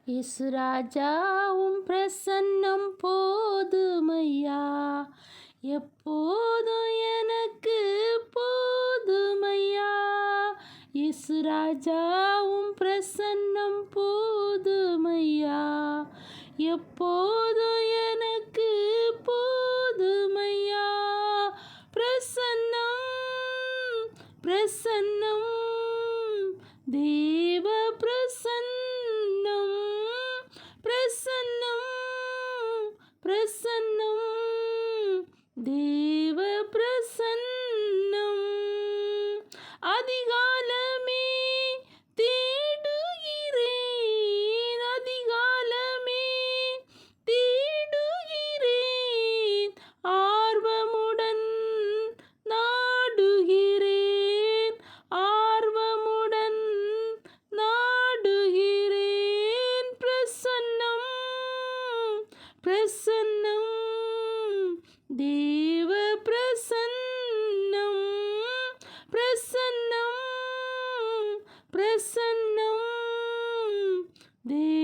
இயேசுராஜாவும் பிரசன்னம் போதுமையா, எப்போதும் எனக்கு போதுமையா. இயேசுராஜாவும் பிரசன்னம் போதுமையா, எப்போதும் எனக்கு போதுமையா. பிரசன்னம் பிரசன்னம் தேவ பிரசன்னம் பிரசன்னம் பிரசன்னம் தேவ பிரசன்னம். அதிகாலமே தேடுகிறேன், அதிகாலமே தேடுகிறேன், ஆர்வமுடன் நாடுகிறேன், ஆர்வமுடன் நாடுகிறேன். பிரசன்னம் பிரசன்னம் தேவ பிரசன்னம் பிரசன்னம் பிரசன்னம் தேவ